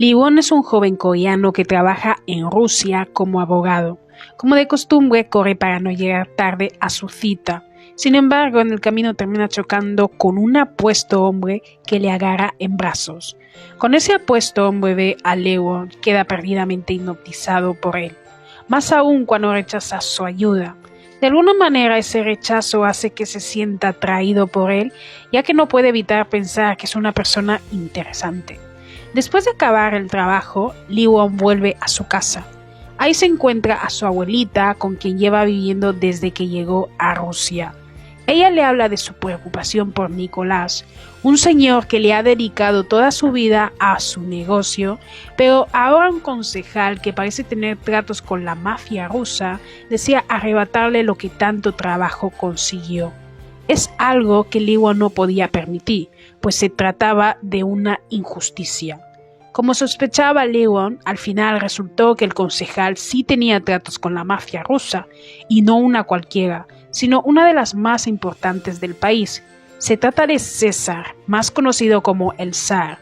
Lee Won es un joven coreano que trabaja en Rusia como abogado. Como de costumbre, corre para no llegar tarde a su cita. Sin embargo, en el camino termina chocando con un apuesto hombre que le agarra en brazos. Con ese apuesto hombre ve a Lee Won, queda perdidamente hipnotizado por él. Más aún cuando rechaza su ayuda. De alguna manera ese rechazo hace que se sienta atraído por él, ya que no puede evitar pensar que es una persona interesante. Después de acabar el trabajo, Lee Won vuelve a su casa. Ahí se encuentra a su abuelita, con quien lleva viviendo desde que llegó a Rusia. Ella le habla de su preocupación por Nicolás, un señor que le ha dedicado toda su vida a su negocio, pero ahora un concejal que parece tener tratos con la mafia rusa desea arrebatarle lo que tanto trabajo consiguió. Es algo que Lee Won no podía permitir, pues se trataba de una injusticia. Como sospechaba Lee Won, al final resultó que el concejal sí tenía tratos con la mafia rusa, y no una cualquiera, sino una de las más importantes del país. Se trata de César, más conocido como el Zar,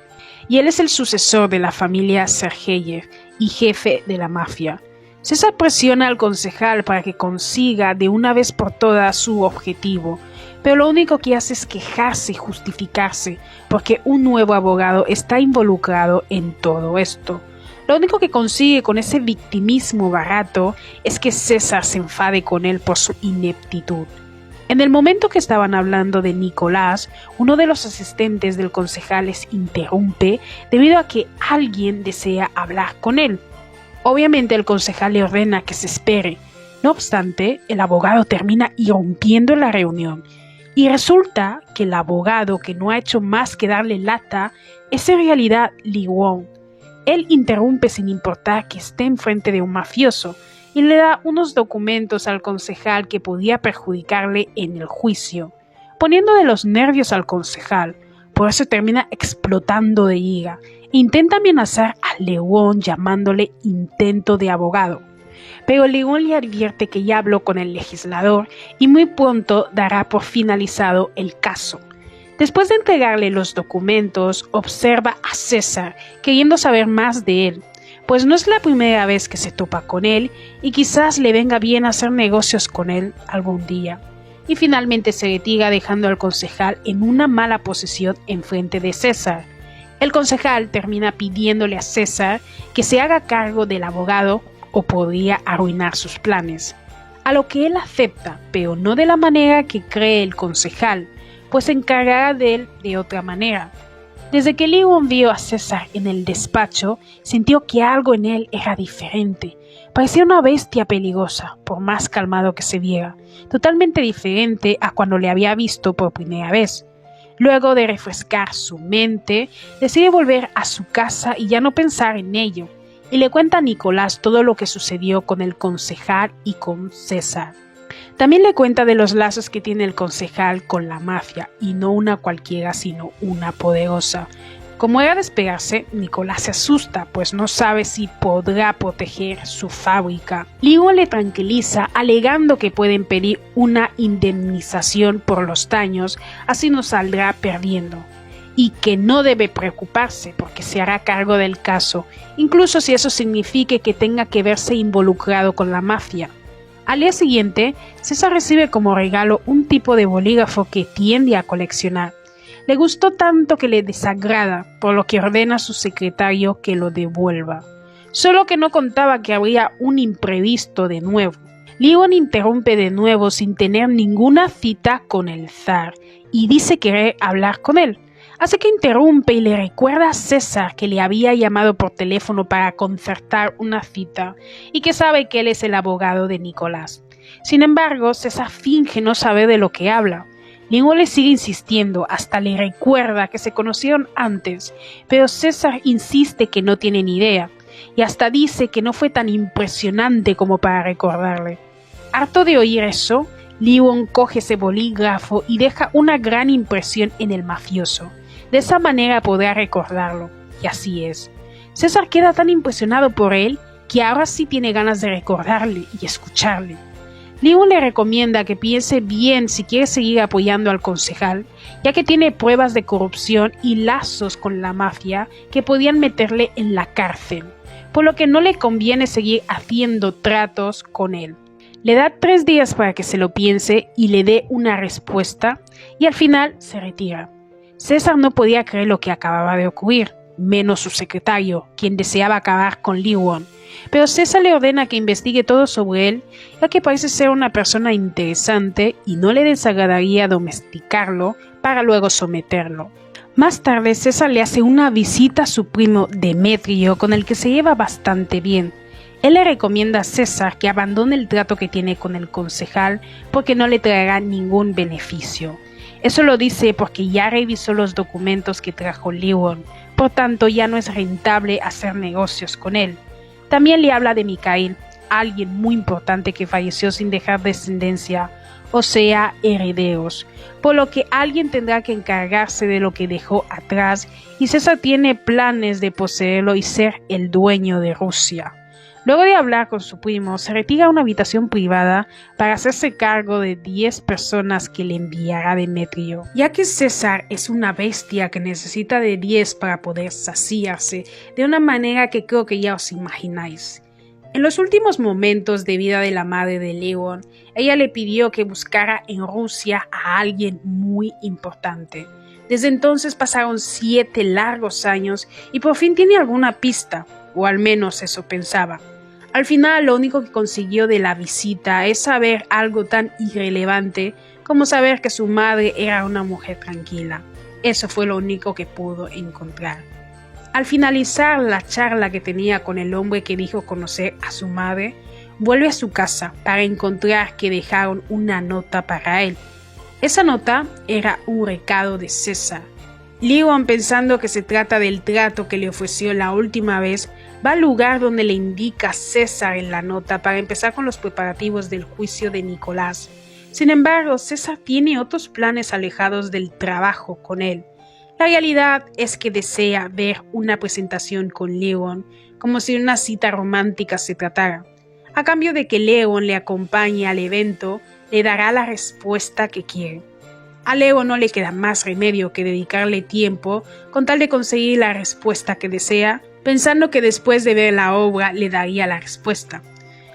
y él es el sucesor de la familia Sergeyev y jefe de la mafia. César presiona al concejal para que consiga de una vez por todas su objetivo, pero lo único que hace es quejarse y justificarse, porque un nuevo abogado está involucrado en todo esto. Lo único que consigue con ese victimismo barato es que César se enfade con él por su ineptitud. En el momento que estaban hablando de Nicolás, uno de los asistentes del concejal les interrumpe debido a que alguien desea hablar con él. Obviamente el concejal le ordena que se espere. No obstante, el abogado termina irrumpiendo en la reunión y resulta que el abogado, que no ha hecho más que darle lata, es en realidad Lee Won. Él interrumpe sin importar que esté enfrente de un mafioso y le da unos documentos al concejal que podía perjudicarle en el juicio, poniendo de los nervios al concejal. Por eso termina explotando de ira e intenta amenazar a Lee Won llamándole intento de abogado. Pero Lee Won le advierte que ya habló con el legislador y muy pronto dará por finalizado el caso. Después de entregarle los documentos, observa a César, queriendo saber más de él, pues no es la primera vez que se topa con él y quizás le venga bien hacer negocios con él algún día. Y finalmente se retira dejando al concejal en una mala posición enfrente de César. El concejal termina pidiéndole a César que se haga cargo del abogado o podría arruinar sus planes. A lo que él acepta, pero no de la manera que cree el concejal, pues se encargará de él de otra manera. Desde que Lee Won vio a César en el despacho, sintió que algo en él era diferente. Parecía una bestia peligrosa, por más calmado que se viera, totalmente diferente a cuando le había visto por primera vez. Luego de refrescar su mente, decide volver a su casa y ya no pensar en ello, y le cuenta a Nicolás todo lo que sucedió con el concejal y con César. También le cuenta de los lazos que tiene el concejal con la mafia, y no una cualquiera sino una poderosa. Como era de esperarse, Nicolás se asusta, pues no sabe si podrá proteger su fábrica. Lee Won le tranquiliza alegando que pueden pedir una indemnización por los daños, así no saldrá perdiendo, y que no debe preocuparse porque se hará cargo del caso, incluso si eso signifique que tenga que verse involucrado con la mafia. Al día siguiente, César recibe como regalo un tipo de bolígrafo que tiende a coleccionar. Le gustó tanto que le desagrada, por lo que ordena a su secretario que lo devuelva. Solo que no contaba que habría un imprevisto de nuevo. Lee Won interrumpe de nuevo sin tener ninguna cita con el zar y dice querer hablar con él. Así que interrumpe y le recuerda a César que le había llamado por teléfono para concertar una cita y que sabe que él es el abogado de Nicolás. Sin embargo, César finge no saber de lo que habla. Lee Won le sigue insistiendo, hasta le recuerda que se conocieron antes, pero César insiste que no tiene ni idea y hasta dice que no fue tan impresionante como para recordarle. Harto de oír eso, Lee Won coge ese bolígrafo y deja una gran impresión en el mafioso. De esa manera podrá recordarlo, y así es. César queda tan impresionado por él que ahora sí tiene ganas de recordarle y escucharle. Lewon le recomienda que piense bien si quiere seguir apoyando al concejal, ya que tiene pruebas de corrupción y lazos con la mafia que podían meterle en la cárcel, por lo que no le conviene seguir haciendo tratos con él. Le da 3 días para que se lo piense y le dé una respuesta, y al final se retira. César no podía creer lo que acababa de ocurrir, menos su secretario, quien deseaba acabar con Lewon. Pero César le ordena que investigue todo sobre él, ya que parece ser una persona interesante y no le desagradaría domesticarlo para luego someterlo. Más tarde, César le hace una visita a su primo Demetrio, con el que se lleva bastante bien. Él le recomienda a César que abandone el trato que tiene con el concejal porque no le traerá ningún beneficio. Eso lo dice porque ya revisó los documentos que trajo Lewon, por tanto ya no es rentable hacer negocios con él. También le habla de Mikhail, alguien muy importante que falleció sin dejar descendencia, o sea, herederos, por lo que alguien tendrá que encargarse de lo que dejó atrás y César tiene planes de poseerlo y ser el dueño de Rusia. Luego de hablar con su primo, se retira a una habitación privada para hacerse cargo de 10 personas que le enviará Demetrio. Ya que César es una bestia que necesita de 10 para poder saciarse de una manera que creo que ya os imagináis. En los últimos momentos de vida de la madre de Lewon, ella le pidió que buscara en Rusia a alguien muy importante. Desde entonces pasaron 7 largos años y por fin tiene alguna pista, o al menos eso pensaba. Al final lo único que consiguió de la visita es saber algo tan irrelevante como saber que su madre era una mujer tranquila. Eso fue lo único que pudo encontrar. Al finalizar la charla que tenía con el hombre que dijo conocer a su madre, vuelve a su casa para encontrar que dejaron una nota para él. Esa nota era un recado de César. Lewon, pensando que se trata del trato que le ofreció la última vez, va al lugar donde le indica César en la nota para empezar con los preparativos del juicio de Nicolás. Sin embargo, César tiene otros planes alejados del trabajo con él. La realidad es que desea ver una presentación con Lewon, como si de una cita romántica se tratara. A cambio de que Lewon le acompañe al evento, le dará la respuesta que quiere. A Lewon no le queda más remedio que dedicarle tiempo con tal de conseguir la respuesta que desea, pensando que después de ver la obra le daría la respuesta.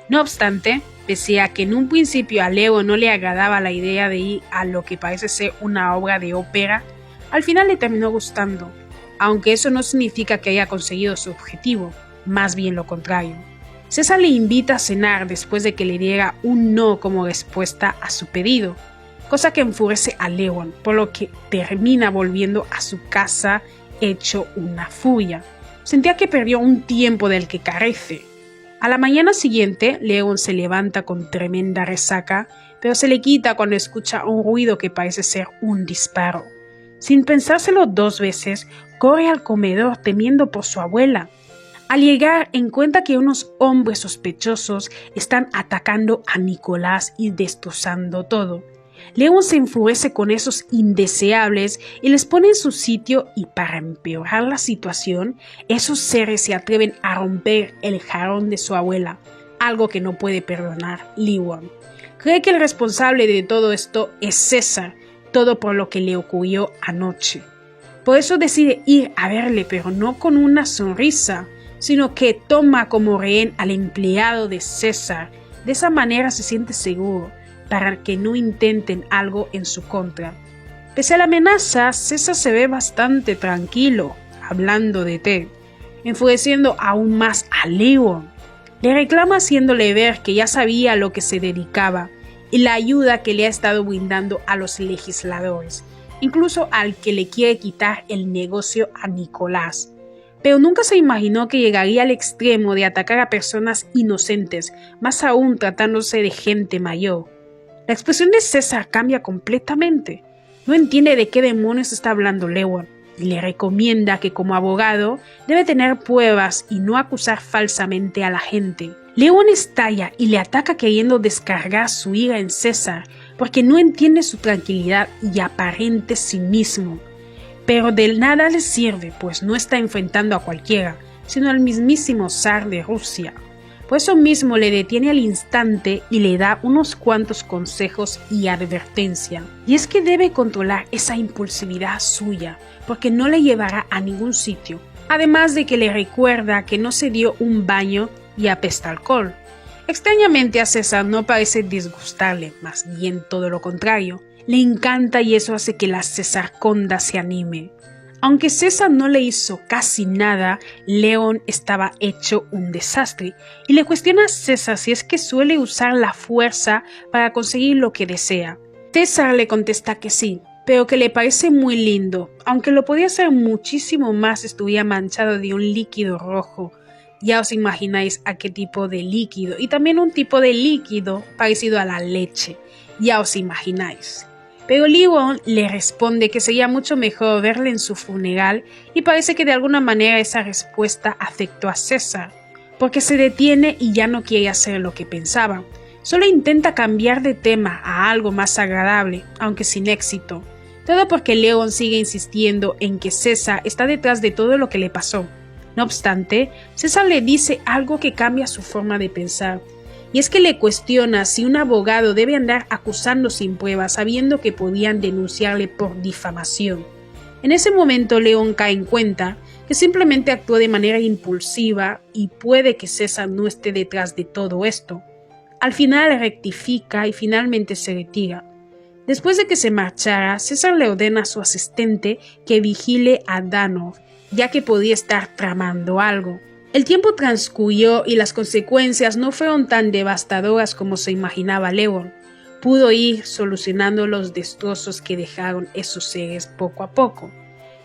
No obstante, pese a que en un principio a Lewon no le agradaba la idea de ir a lo que parece ser una obra de ópera, al final le terminó gustando, aunque eso no significa que haya conseguido su objetivo, más bien lo contrario. César le invita a cenar después de que le diera un no como respuesta a su pedido, cosa que enfurece a Lewon, por lo que termina volviendo a su casa hecho una furia. Sentía que perdió un tiempo del que carece. A la mañana siguiente, Lewon se levanta con tremenda resaca, pero se le quita cuando escucha un ruido que parece ser un disparo. Sin pensárselo 2 veces, corre al comedor temiendo por su abuela. Al llegar, encuentra que unos hombres sospechosos están atacando a Nicolás y destrozando todo. Lewon se enfurece con esos indeseables y les pone en su sitio, y para empeorar la situación, esos seres se atreven a romper el jarrón de su abuela, algo que no puede perdonar Lewon. Cree que el responsable de todo esto es César, todo por lo que le ocurrió anoche. Por eso decide ir a verle, pero no con una sonrisa, sino que toma como rehén al empleado de César. De esa manera se siente seguro, para que no intenten algo en su contra. Pese a la amenaza, César se ve bastante tranquilo, hablando de Ted, enfureciendo aún más a Lewon. Le reclama haciéndole ver que ya sabía a lo que se dedicaba y la ayuda que le ha estado brindando a los legisladores, incluso al que le quiere quitar el negocio a Nicolás. Pero nunca se imaginó que llegaría al extremo de atacar a personas inocentes, más aún tratándose de gente mayor. La expresión de César cambia completamente. No entiende de qué demonios está hablando Lewon y le recomienda que como abogado debe tener pruebas y no acusar falsamente a la gente. Lewon estalla y le ataca queriendo descargar su ira en César porque no entiende su tranquilidad y aparente cinismo. Pero de nada le sirve, pues no está enfrentando a cualquiera, sino al mismísimo zar de Rusia. Por eso mismo le detiene al instante y le da unos cuantos consejos y advertencia. Y es que debe controlar esa impulsividad suya, porque no le llevará a ningún sitio. Además de que le recuerda que no se dio un baño y apesta alcohol. Extrañamente a César no parece disgustarle, más bien todo lo contrario. Le encanta y eso hace que la Cesarconda se anime. Aunque César no le hizo casi nada, León estaba hecho un desastre y le cuestiona a César si es que suele usar la fuerza para conseguir lo que desea. César le contesta que sí, pero que le parece muy lindo, aunque lo podía hacer muchísimo más si estuviera manchado de un líquido rojo. Ya os imagináis a qué tipo de líquido, y también un tipo de líquido parecido a la leche, ya os imagináis. Pero León le responde que sería mucho mejor verle en su funeral y parece que de alguna manera esa respuesta afectó a César, porque se detiene y ya no quiere hacer lo que pensaba. Solo intenta cambiar de tema a algo más agradable, aunque sin éxito. Todo porque León sigue insistiendo en que César está detrás de todo lo que le pasó. No obstante, César le dice algo que cambia su forma de pensar. Y es que le cuestiona si un abogado debe andar acusando sin pruebas sabiendo que podían denunciarle por difamación. En ese momento León cae en cuenta que simplemente actuó de manera impulsiva y puede que César no esté detrás de todo esto. Al final rectifica y finalmente se retira. Después de que se marchara, César le ordena a su asistente que vigile a Danov, ya que podía estar tramando algo. El tiempo transcurrió y las consecuencias no fueron tan devastadoras como se imaginaba León. Pudo ir solucionando los destrozos que dejaron esos seres poco a poco.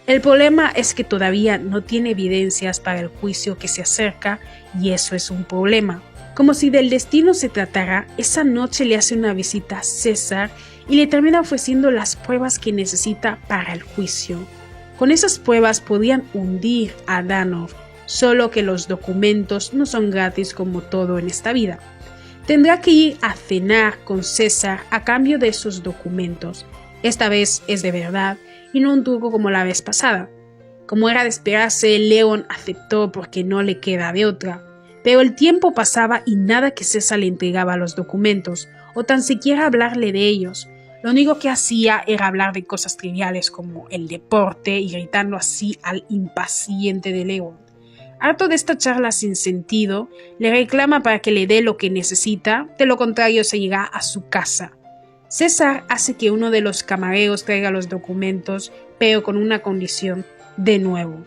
El problema es que todavía no tiene evidencias para el juicio que se acerca y eso es un problema. Como si del destino se tratara, esa noche le hace una visita a César y le termina ofreciendo las pruebas que necesita para el juicio. Con esas pruebas podían hundir a Danov. Solo que los documentos no son gratis como todo en esta vida. Tendrá que ir a cenar con César a cambio de esos documentos. Esta vez es de verdad y no un truco como la vez pasada. Como era de esperarse, León aceptó porque no le queda de otra. Pero el tiempo pasaba y nada que César le entregaba los documentos o tan siquiera hablarle de ellos. Lo único que hacía era hablar de cosas triviales como el deporte, irritando así al impaciente de León. Harto de esta charla sin sentido, le reclama para que le dé lo que necesita, de lo contrario se irá a su casa. César hace que uno de los camareros traiga los documentos, pero con una condición, de nuevo.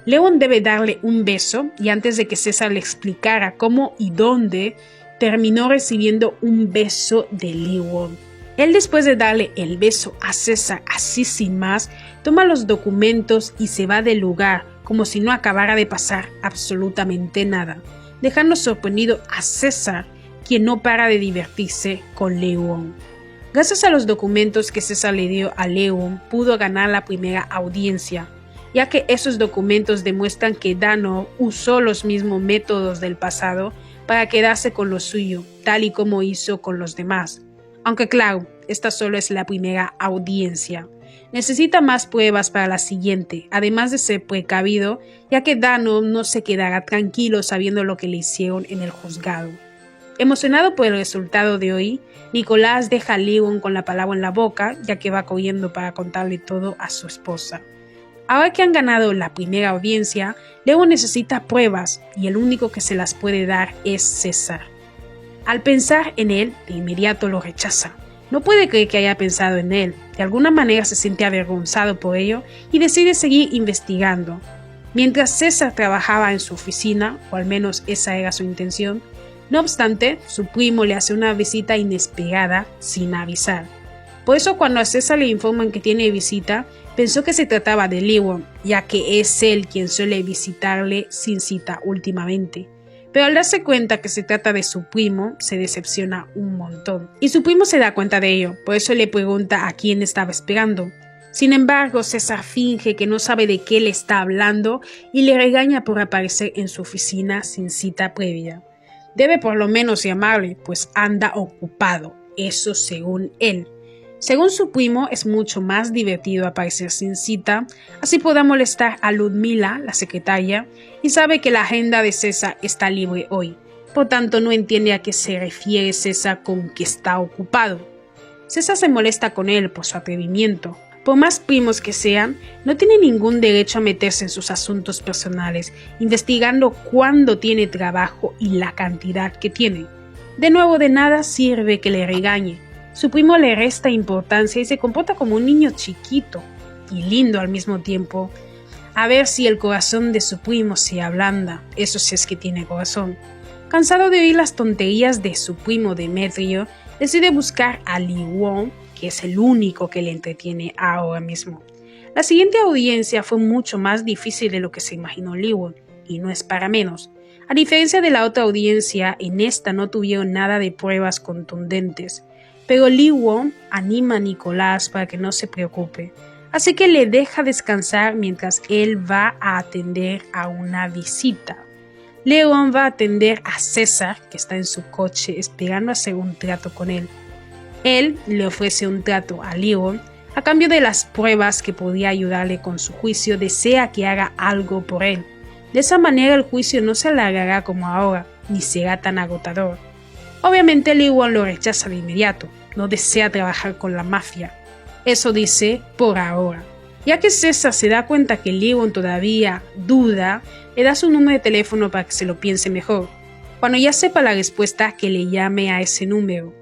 León debe darle un beso y antes de que César le explicara cómo y dónde, terminó recibiendo un beso de León. Él, después de darle el beso a César así sin más, toma los documentos y se va del lugar, como si no acabara de pasar absolutamente nada, dejando sorprendido a César, quien no para de divertirse con León. Gracias a los documentos que César le dio a León, pudo ganar la primera audiencia, ya que esos documentos demuestran que Danov usó los mismos métodos del pasado para quedarse con lo suyo, tal y como hizo con los demás. Aunque claro, esta solo es la primera audiencia. Necesita más pruebas para la siguiente, además de ser precavido, ya que Danov no se quedará tranquilo sabiendo lo que le hicieron en el juzgado. Emocionado por el resultado de hoy, Nicolás deja a León con la palabra en la boca, ya que va corriendo para contarle todo a su esposa. Ahora que han ganado la primera audiencia, León necesita pruebas y el único que se las puede dar es César. Al pensar en él, de inmediato lo rechaza. No puede creer que haya pensado en él, de alguna manera se siente avergonzado por ello y decide seguir investigando. Mientras César trabajaba en su oficina, o al menos esa era su intención, no obstante, su primo le hace una visita inesperada sin avisar. Por eso cuando a César le informan que tiene visita, pensó que se trataba de León, ya que es él quien suele visitarle sin cita últimamente. Pero al darse cuenta que se trata de su primo, se decepciona un montón. Y su primo se da cuenta de ello, por eso le pregunta a quién estaba esperando. Sin embargo, César finge que no sabe de qué le está hablando y le regaña por aparecer en su oficina sin cita previa. Debe por lo menos llamarle, pues anda ocupado, eso según él. Según su primo, es mucho más divertido aparecer sin cita, así podrá molestar a Ludmila, la secretaria, y sabe que la agenda de César está libre hoy. Por tanto, no entiende a qué se refiere César con que está ocupado. César se molesta con él por su atrevimiento. Por más primos que sean, no tiene ningún derecho a meterse en sus asuntos personales, investigando cuándo tiene trabajo y la cantidad que tiene. De nuevo, de nada sirve que le regañe. Su primo le resta importancia y se comporta como un niño chiquito y lindo al mismo tiempo. A ver si el corazón de su primo se ablanda, eso sí es que tiene corazón. Cansado de oír las tonterías de su primo Demetrio, decide buscar a Liwon, que es el único que le entretiene ahora mismo. La siguiente audiencia fue mucho más difícil de lo que se imaginó Liwon, y no es para menos. A diferencia de la otra audiencia, en esta no tuvieron nada de pruebas contundentes, pero Liwon anima a Nicolás para que no se preocupe, así que le deja descansar mientras él va a atender a una visita. Liwon va a atender a César, que está en su coche esperando hacer un trato con él. Él le ofrece un trato a Liwon. A cambio de las pruebas que podía ayudarle con su juicio, desea que haga algo por él. De esa manera el juicio no se alargará como ahora, ni será tan agotador. Obviamente Liwon lo rechaza de inmediato, no desea trabajar con la mafia. Eso dice por ahora. Ya que César se da cuenta que Liwon todavía duda, le da su número de teléfono para que se lo piense mejor. Cuando ya sepa la respuesta, que le llame a ese número.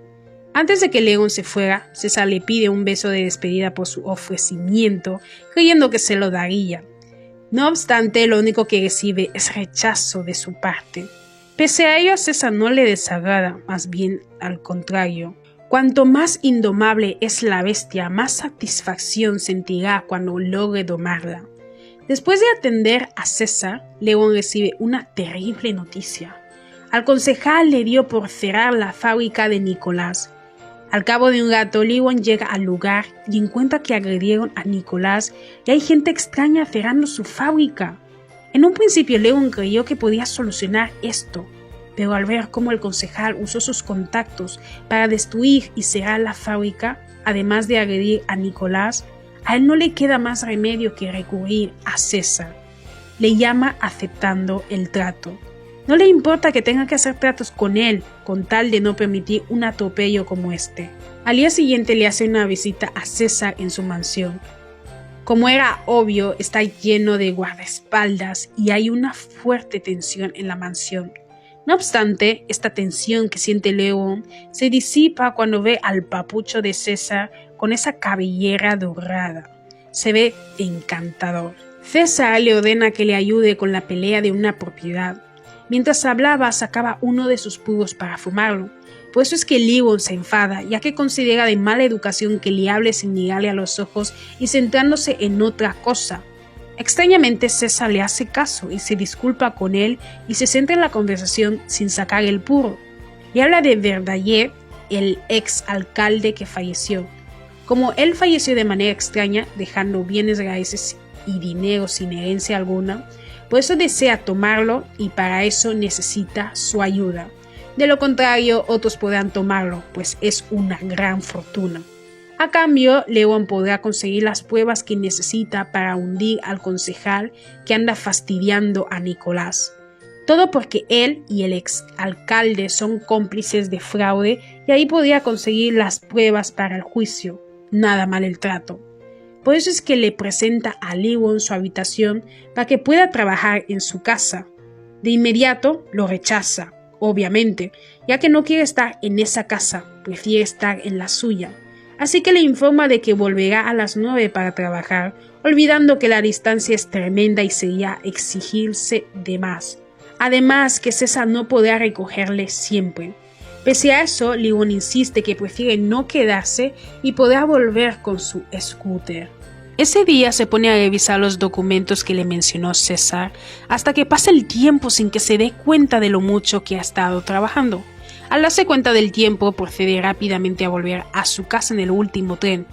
Antes de que Liwon se fuera, César le pide un beso de despedida por su ofrecimiento, creyendo que se lo daría. No obstante, lo único que recibe es rechazo de su parte. Pese a ello, a César no le desagrada, más bien al contrario. Cuanto más indomable es la bestia, más satisfacción sentirá cuando logre domarla. Después de atender a César, Liwon recibe una terrible noticia. Al concejal le dio por cerrar la fábrica de Nicolás. Al cabo de un rato, Liwon llega al lugar y encuentra que agredieron a Nicolás y hay gente extraña cerrando su fábrica. En un principio, Liwon creyó que podía solucionar esto, pero al ver cómo el concejal usó sus contactos para destruir y cerrar la fábrica, además de agredir a Nicolás, a él no le queda más remedio que recurrir a César. Le llama aceptando el trato. No le importa que tenga que hacer tratos con él, con tal de no permitir un atropello como este. Al día siguiente le hace una visita a César en su mansión. Como era obvio, está lleno de guardaespaldas y hay una fuerte tensión en la mansión. No obstante, esta tensión que siente Liwon se disipa cuando ve al papucho de César con esa cabellera dorada. Se ve encantador. César le ordena que le ayude con la pelea de una propiedad. Mientras hablaba, sacaba uno de sus puros para fumarlo. Por eso es que Liwon se enfada, ya que considera de mala educación que le hable sin mirarle a los ojos y centrándose en otra cosa. Extrañamente, César le hace caso y se disculpa con él y se centra en la conversación sin sacar el puro. Le habla de Verdaguer, el ex alcalde que falleció. Como él falleció de manera extraña, dejando bienes raíces y dinero sin herencia alguna, por eso desea tomarlo y para eso necesita su ayuda. De lo contrario, otros podrán tomarlo, pues es una gran fortuna. A cambio, Liwon podrá conseguir las pruebas que necesita para hundir al concejal que anda fastidiando a Nicolás. Todo porque él y el ex alcalde son cómplices de fraude y ahí podría conseguir las pruebas para el juicio. Nada mal el trato. Por eso es que le presenta a Liwon su habitación para que pueda trabajar en su casa. De inmediato lo rechaza, obviamente, ya que no quiere estar en esa casa, prefiere estar en la suya. Así que le informa de que volverá a las 9 para trabajar, olvidando que la distancia es tremenda y sería exigirse de más. Además que César no podrá recogerle siempre. Pese a eso, Liwon insiste que prefiere no quedarse y podrá volver con su scooter. Ese día se pone a revisar los documentos que le mencionó César hasta que pasa el tiempo sin que se dé cuenta de lo mucho que ha estado trabajando. Al darse cuenta del tiempo, procede rápidamente a volver a su casa en el último tren,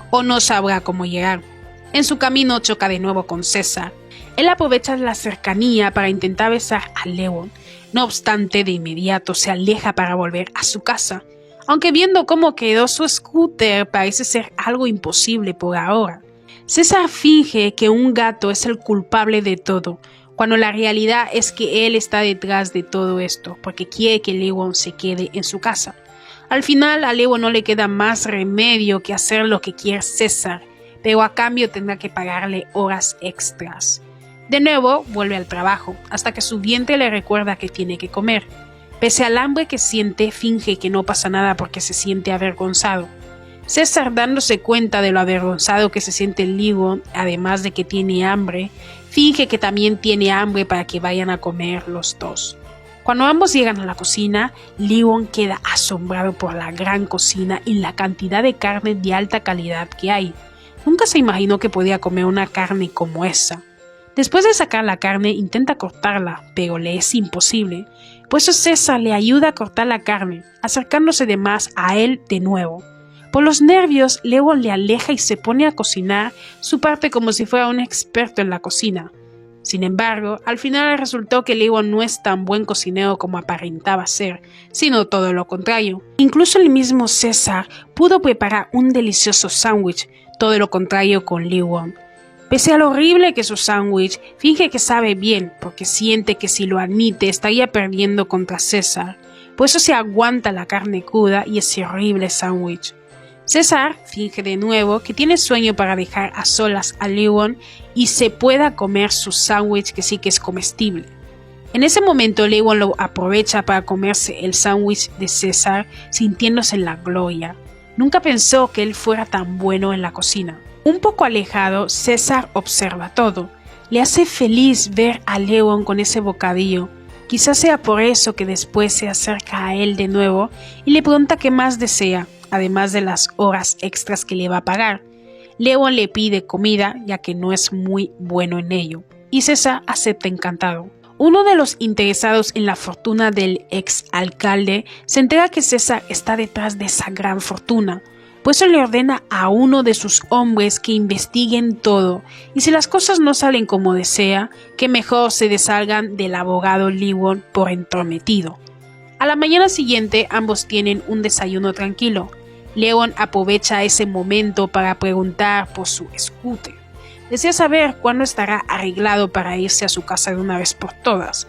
o no sabrá cómo llegar. En su camino choca de nuevo con César. Él aprovecha la cercanía para intentar besar a Liwon. No obstante, de inmediato se aleja para volver a su casa, aunque viendo cómo quedó su scooter parece ser algo imposible por ahora. César finge que un gato es el culpable de todo, cuando la realidad es que él está detrás de todo esto, porque quiere que Lewon se quede en su casa. Al final a Lewon no le queda más remedio que hacer lo que quiere César, pero a cambio tendrá que pagarle horas extras. De nuevo vuelve al trabajo, hasta que su vientre le recuerda que tiene que comer. Pese al hambre que siente, finge que no pasa nada porque se siente avergonzado. César, dándose cuenta de lo avergonzado que se siente Lewon, además de que tiene hambre, finge que también tiene hambre para que vayan a comer los dos. Cuando ambos llegan a la cocina, Lewon queda asombrado por la gran cocina y la cantidad de carne de alta calidad que hay. Nunca se imaginó que podía comer una carne como esa. Después de sacar la carne, intenta cortarla, pero le es imposible. Por eso César le ayuda a cortar la carne, acercándose de más a él de nuevo. Por los nervios, Lewon le aleja y se pone a cocinar su parte como si fuera un experto en la cocina. Sin embargo, al final resultó que Lewon no es tan buen cocinero como aparentaba ser, sino todo lo contrario. Incluso el mismo César pudo preparar un delicioso sándwich, todo lo contrario con Lewon. Pese a lo horrible que es su sándwich, finge que sabe bien porque siente que si lo admite estaría perdiendo contra César. Por eso se aguanta la carne cruda y ese horrible sándwich. César finge de nuevo que tiene sueño para dejar a solas a Lewon y se pueda comer su sándwich que sí que es comestible. En ese momento Lewon lo aprovecha para comerse el sándwich de César sintiéndose en la gloria. Nunca pensó que él fuera tan bueno en la cocina. Un poco alejado, César observa todo. Le hace feliz ver a Lewon con ese bocadillo. Quizás sea por eso que después se acerca a él de nuevo y le pregunta qué más desea, además de las horas extras que le va a pagar. Lewon le pide comida, ya que no es muy bueno en ello, y César acepta encantado. Uno de los interesados en la fortuna del ex alcalde se entera que César está detrás de esa gran fortuna. Por eso le ordena a uno de sus hombres que investiguen todo, y si las cosas no salen como desea, que mejor se dessalgan del abogado Lewon por entrometido. A la mañana siguiente ambos tienen un desayuno tranquilo. Lewon aprovecha ese momento para preguntar por su scooter. Desea saber cuándo estará arreglado para irse a su casa de una vez por todas.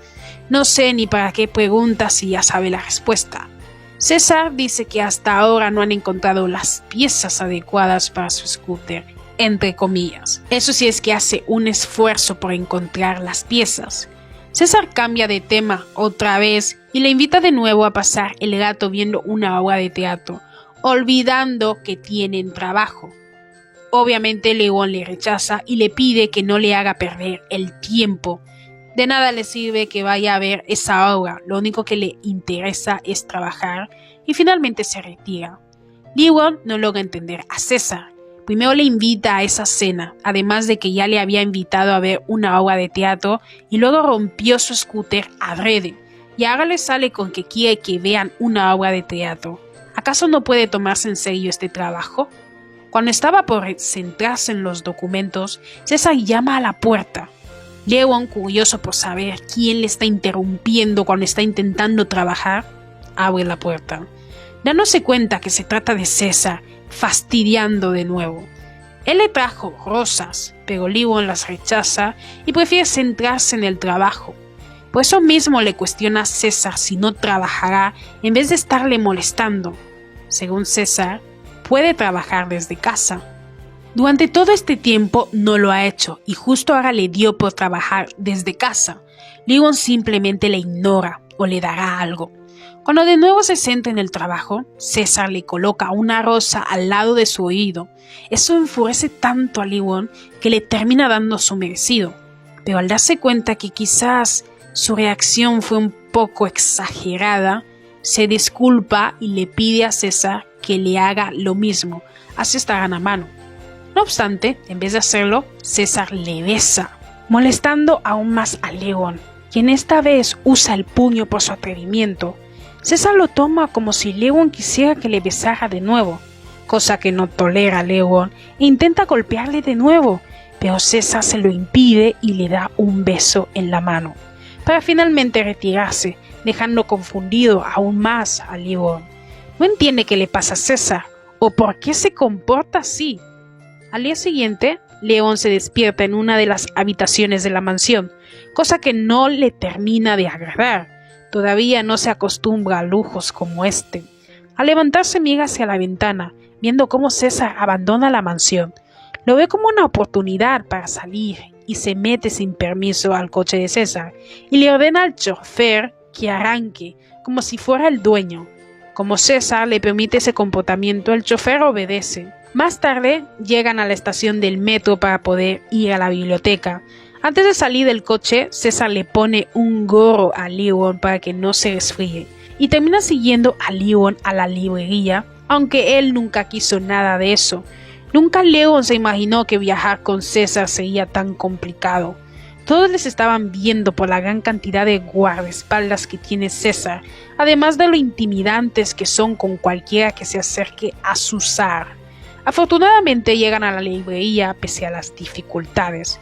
No sé ni para qué pregunta si ya sabe la respuesta. César dice que hasta ahora no han encontrado las piezas adecuadas para su scooter, entre comillas. Eso sí es que hace un esfuerzo por encontrar las piezas. César cambia de tema otra vez y le invita de nuevo a pasar el rato viendo una obra de teatro, olvidando que tienen trabajo. Obviamente Lewon le rechaza y le pide que no le haga perder el tiempo. De nada le sirve que vaya a ver esa obra, lo único que le interesa es trabajar y finalmente se retira. Lewon no logra entender a César. Primero le invita a esa cena, además de que ya le había invitado a ver una obra de teatro y luego rompió su scooter adrede. Y ahora le sale con que quiere que vean una obra de teatro. ¿Acaso no puede tomarse en serio este trabajo? Cuando estaba por centrarse en los documentos, César llama a la puerta. Lewon, curioso por saber quién le está interrumpiendo cuando está intentando trabajar, abre la puerta, dándose cuenta que se trata de César, fastidiando de nuevo. Él le trajo rosas, pero Lewon las rechaza y prefiere centrarse en el trabajo. Por eso mismo le cuestiona a César si no trabajará en vez de estarle molestando. Según César, puede trabajar desde casa. Durante todo este tiempo no lo ha hecho y justo ahora le dio por trabajar desde casa. Lewon simplemente le ignora o le dará algo. Cuando de nuevo se centra en el trabajo, César le coloca una rosa al lado de su oído. Eso enfurece tanto a Lewon que le termina dando su merecido. Pero al darse cuenta que quizás su reacción fue un poco exagerada, se disculpa y le pide a César que le haga lo mismo. Así estarán a mano. No obstante, en vez de hacerlo, César le besa, molestando aún más a Lewon, quien esta vez usa el puño por su atrevimiento. César lo toma como si Lewon quisiera que le besara de nuevo, cosa que no tolera Lewon, e intenta golpearle de nuevo, pero César se lo impide y le da un beso en la mano, para finalmente retirarse, dejando confundido aún más a Lewon. No entiende qué le pasa a César, o por qué se comporta así. Al día siguiente, León se despierta en una de las habitaciones de la mansión, cosa que no le termina de agradar. Todavía no se acostumbra a lujos como este. Al levantarse mira hacia la ventana, viendo cómo César abandona la mansión. Lo ve como una oportunidad para salir y se mete sin permiso al coche de César y le ordena al chofer que arranque, como si fuera el dueño. Como César le permite ese comportamiento, el chofer obedece. Más tarde llegan a la estación del metro para poder ir a la biblioteca. Antes de salir del coche, César le pone un gorro a Lewon para que no se resfríe y termina siguiendo a Lewon a la librería, aunque él nunca quiso nada de eso. Nunca Lewon se imaginó que viajar con César sería tan complicado. Todos les estaban viendo por la gran cantidad de guardaespaldas que tiene César, además de lo intimidantes que son con cualquiera que se acerque a su zar. Afortunadamente llegan a la librería pese a las dificultades.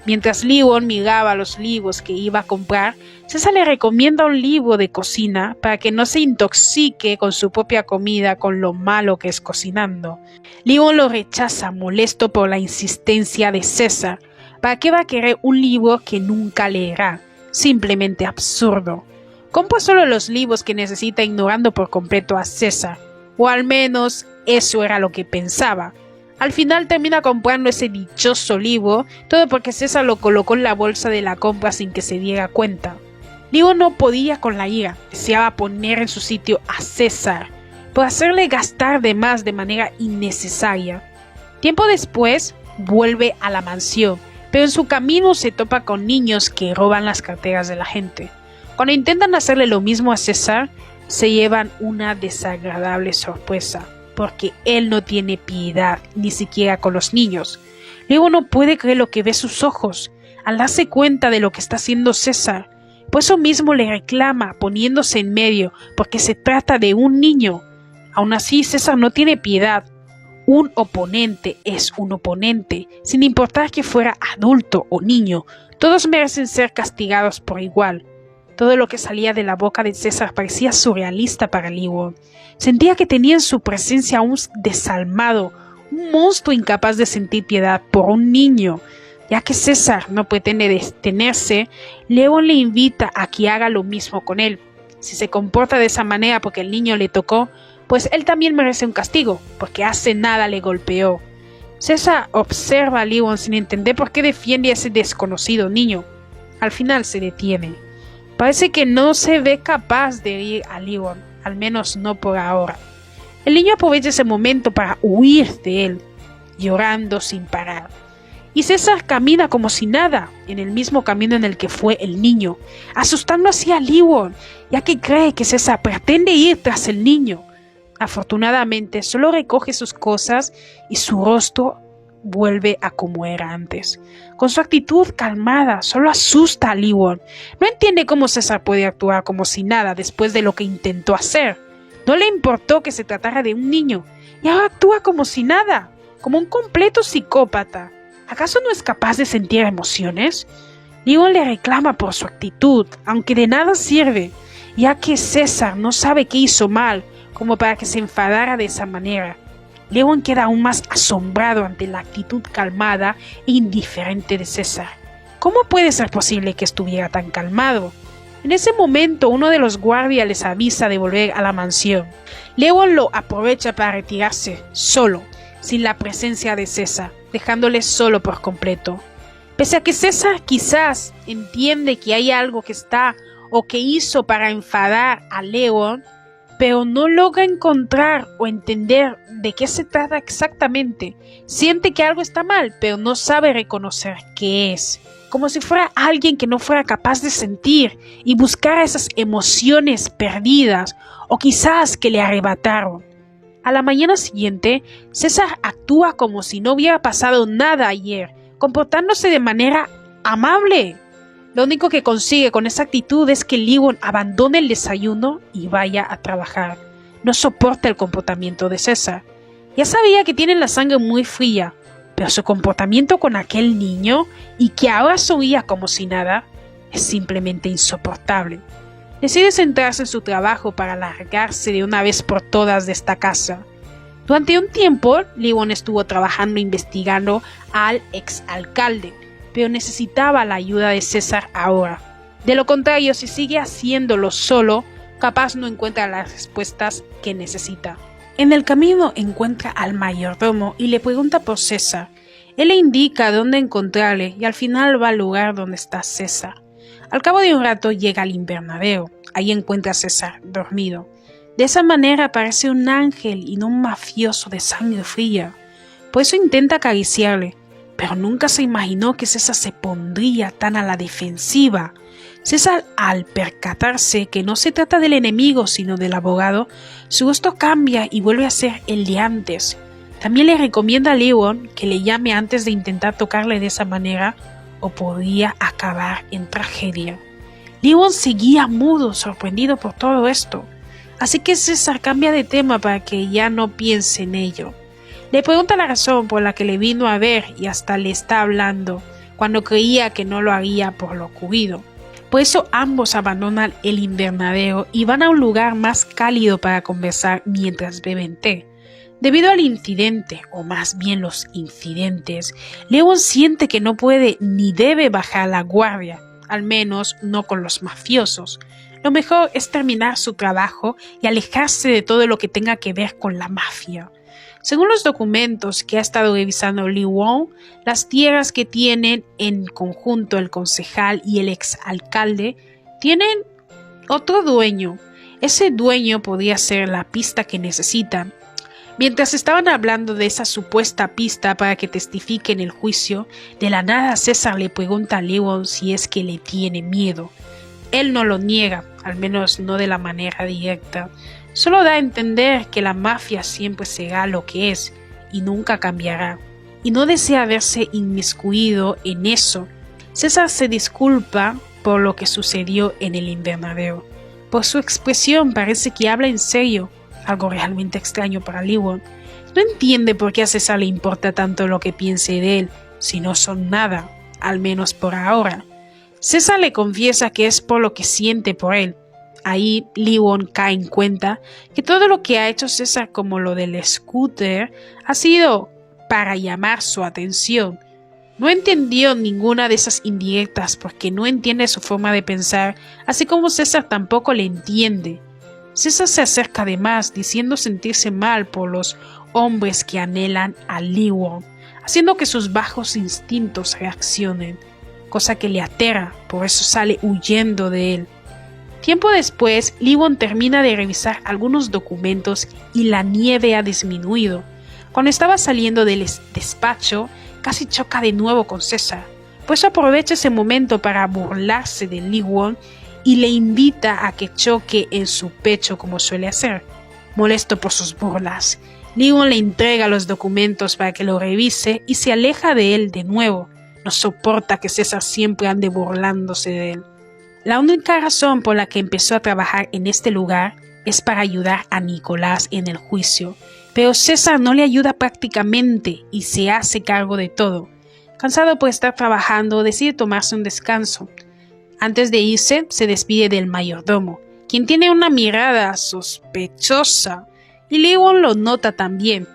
Mientras Lewon miraba los libros que iba a comprar, César le recomienda un libro de cocina para que no se intoxique con su propia comida con lo malo que es cocinando. Lewon lo rechaza, molesto por la insistencia de César. ¿Para qué va a querer un libro que nunca leerá? Simplemente absurdo. Compra solo los libros que necesita, ignorando por completo a César. O al menos eso era lo que pensaba. Al final termina comprando ese dichoso libro, todo porque César lo colocó en la bolsa de la compra sin que se diera cuenta. Lewon no podía con la ira, deseaba poner en su sitio a César, por hacerle gastar de más de manera innecesaria. Tiempo después, vuelve a la mansión, pero en su camino se topa con niños que roban las carteras de la gente. Cuando intentan hacerle lo mismo a César, se llevan una desagradable sorpresa, porque él no tiene piedad, ni siquiera con los niños. Lewon no puede creer lo que ve sus ojos, al darse cuenta de lo que está haciendo César. Por eso mismo le reclama, poniéndose en medio, porque se trata de un niño. Aún así, César no tiene piedad. Un oponente es un oponente, sin importar que fuera adulto o niño. Todos merecen ser castigados por igual. Todo lo que salía de la boca de César parecía surrealista para Lewon. Sentía que tenía en su presencia un desalmado, un monstruo incapaz de sentir piedad por un niño. Ya que César no pretende detenerse, Lewon le invita a que haga lo mismo con él. Si se comporta de esa manera porque el niño le tocó, pues él también merece un castigo, porque hace nada le golpeó. César observa a Lewon sin entender por qué defiende a ese desconocido niño. Al final se detiene. Parece que no se ve capaz de ir a Lewon, al menos no por ahora. El niño aprovecha ese momento para huir de él, llorando sin parar. Y César camina como si nada, en el mismo camino en el que fue el niño, asustando así a Lewon, ya que cree que César pretende ir tras el niño. Afortunadamente, solo recoge sus cosas y su rostro vuelve a como era antes. Con su actitud calmada, solo asusta a Lewon. No entiende cómo César puede actuar como si nada después de lo que intentó hacer. No le importó que se tratara de un niño, y ahora actúa como si nada, como un completo psicópata. ¿Acaso no es capaz de sentir emociones? Lewon le reclama por su actitud, aunque de nada sirve, ya que César no sabe qué hizo mal, como para que se enfadara de esa manera. Lewon queda aún más asombrado ante la actitud calmada e indiferente de César. ¿Cómo puede ser posible que estuviera tan calmado? En ese momento, uno de los guardias les avisa de volver a la mansión. Lewon lo aprovecha para retirarse, solo, sin la presencia de César, dejándole solo por completo. Pese a que César quizás entiende que hay algo que está o que hizo para enfadar a Lewon, pero no logra encontrar o entender de qué se trata exactamente. Siente que algo está mal, pero no sabe reconocer qué es. Como si fuera alguien que no fuera capaz de sentir y buscar esas emociones perdidas o quizás que le arrebataron. A la mañana siguiente, César actúa como si no hubiera pasado nada ayer, comportándose de manera amable. Lo único que consigue con esa actitud es que Lewon abandone el desayuno y vaya a trabajar. No soporta el comportamiento de César. Ya sabía que tiene la sangre muy fría, pero su comportamiento con aquel niño, y que ahora sonría como si nada, es simplemente insoportable. Decide centrarse en su trabajo para largarse de una vez por todas de esta casa. Durante un tiempo, Lee estuvo trabajando investigando al exalcalde, pero necesitaba la ayuda de César ahora. De lo contrario, si sigue haciéndolo solo, capaz no encuentra las respuestas que necesita. En el camino encuentra al mayordomo y le pregunta por César. Él le indica dónde encontrarle y al final va al lugar donde está César. Al cabo de un rato llega al invernadero. Ahí encuentra a César dormido. De esa manera parece un ángel y no un mafioso de sangre fría. Por eso intenta acariciarle, pero nunca se imaginó que César se pondría tan a la defensiva. César, al percatarse que no se trata del enemigo sino del abogado, su rostro cambia y vuelve a ser el de antes. También le recomienda a Lewon que le llame antes de intentar tocarle de esa manera o podría acabar en tragedia. Lewon seguía mudo, sorprendido por todo esto. Así que César cambia de tema para que ya no piense en ello. Le pregunta la razón por la que le vino a ver y hasta le está hablando, cuando creía que no lo haría por lo ocurrido. Por eso ambos abandonan el invernadero y van a un lugar más cálido para conversar mientras beben té. Debido al incidente, o más bien los incidentes, Lewon siente que no puede ni debe bajar la guardia, al menos no con los mafiosos. Lo mejor es terminar su trabajo y alejarse de todo lo que tenga que ver con la mafia. Según los documentos que ha estado revisando Lewon, las tierras que tienen en conjunto el concejal y el exalcalde tienen otro dueño. Ese dueño podría ser la pista que necesitan. Mientras estaban hablando de esa supuesta pista para que testifique en el juicio, de la nada César le pregunta a Lewon si es que le tiene miedo. Él no lo niega, al menos no de la manera directa. Solo da a entender que la mafia siempre será lo que es y nunca cambiará, y no desea verse inmiscuido en eso. César se disculpa por lo que sucedió en el invernadero. Por su expresión parece que habla en serio, algo realmente extraño para Lewon. No entiende por qué a César le importa tanto lo que piense de él, si no son nada, al menos por ahora. César le confiesa que es por lo que siente por él. Ahí Lewon cae en cuenta que todo lo que ha hecho César, como lo del scooter, ha sido para llamar su atención. No entendió ninguna de esas indirectas porque no entiende su forma de pensar, así como César tampoco le entiende. César se acerca además diciendo sentirse mal por los hombres que anhelan a Lewon, haciendo que sus bajos instintos reaccionen, cosa que le aterra, por eso sale huyendo de él. Tiempo después, Lewon termina de revisar algunos documentos y la nieve ha disminuido. Cuando estaba saliendo del despacho, casi choca de nuevo con César, pues aprovecha ese momento para burlarse de Lewon y le invita a que choque en su pecho como suele hacer. Molesto por sus burlas, Lewon le entrega los documentos para que lo revise y se aleja de él de nuevo. No soporta que César siempre ande burlándose de él. La única razón por la que empezó a trabajar en este lugar es para ayudar a Nicolás en el juicio, pero César no le ayuda prácticamente y se hace cargo de todo. Cansado por estar trabajando, decide tomarse un descanso. Antes de irse, se despide del mayordomo, quien tiene una mirada sospechosa, y Lewon lo nota también.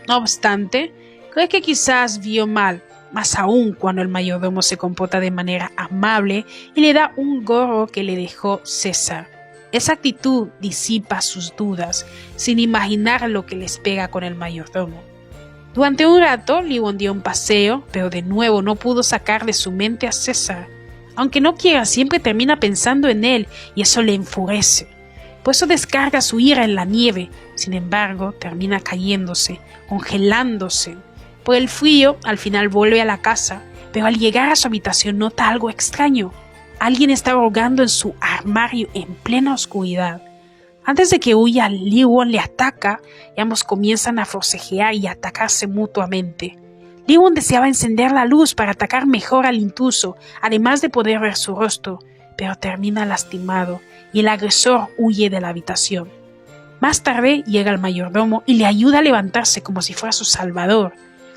No obstante, cree que quizás vio mal, más aún cuando el mayordomo se comporta de manera amable y le da un gorro que le dejó César. Esa actitud disipa sus dudas, sin imaginar lo que le espera con el mayordomo. Durante un rato, Lewon dio un paseo, pero de nuevo no pudo sacar de su mente a César. Aunque no quiera, siempre termina pensando en él y eso le enfurece. Por eso descarga su ira en la nieve. Sin embargo, termina cayéndose, congelándose. Por el frío, al final vuelve a la casa, pero al llegar a su habitación nota algo extraño. Alguien está ahogando en su armario en plena oscuridad. Antes de que huya, Lewon le ataca y ambos comienzan a forcejear y a atacarse mutuamente. Lewon deseaba encender la luz para atacar mejor al intruso, además de poder ver su rostro, pero termina lastimado y el agresor huye de la habitación. Más tarde llega el mayordomo y le ayuda a levantarse como si fuera su salvador.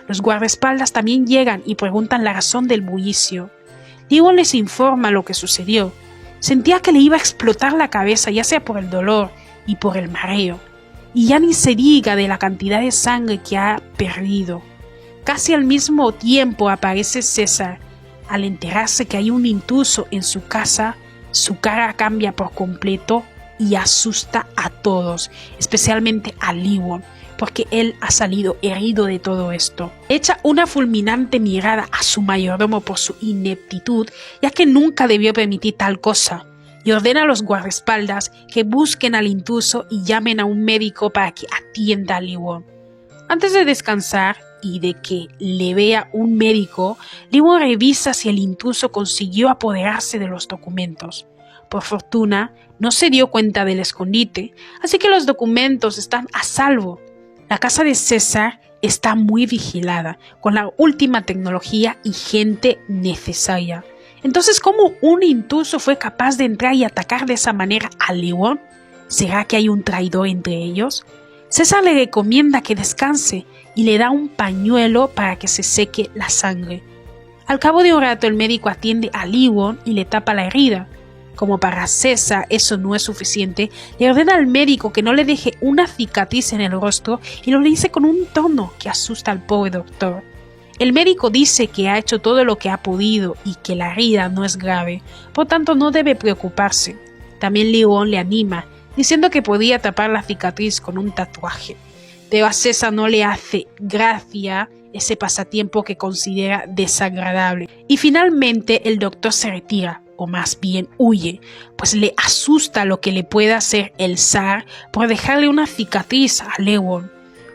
Los guardaespaldas también llegan y preguntan la razón del bullicio. Lewon les informa lo que sucedió. Sentía que le iba a explotar la cabeza, ya sea por el dolor y por el mareo. Y ya ni se diga de la cantidad de sangre que ha perdido. Casi al mismo tiempo aparece César. Al enterarse que hay un intruso en su casa, su cara cambia por completo y asusta a todos, especialmente a Lewon, porque él ha salido herido de todo esto. Echa una fulminante mirada a su mayordomo por su ineptitud, ya que nunca debió permitir tal cosa, y ordena a los guardaespaldas que busquen al intruso y llamen a un médico para que atienda a Lewon. Antes de descansar y de que le vea un médico, Lewon revisa si el intruso consiguió apoderarse de los documentos. Por fortuna, no se dio cuenta del escondite, así que los documentos están a salvo. La casa de César está muy vigilada, con la última tecnología y gente necesaria. Entonces, ¿cómo un intruso fue capaz de entrar y atacar de esa manera a Lewon? ¿Será que hay un traidor entre ellos? César le recomienda que descanse y le da un pañuelo para que se seque la sangre. Al cabo de un rato el médico atiende a Lewon y le tapa la herida. Como para César eso no es suficiente, le ordena al médico que no le deje una cicatriz en el rostro y lo dice con un tono que asusta al pobre doctor. El médico dice que ha hecho todo lo que ha podido y que la herida no es grave, por tanto no debe preocuparse. También Lewon le anima, diciendo que podía tapar la cicatriz con un tatuaje. Pero a César no le hace gracia ese pasatiempo que considera desagradable. Y finalmente el doctor se retira, o más bien huye, pues le asusta lo que le pueda hacer el zar por dejarle una cicatriz a Lewon.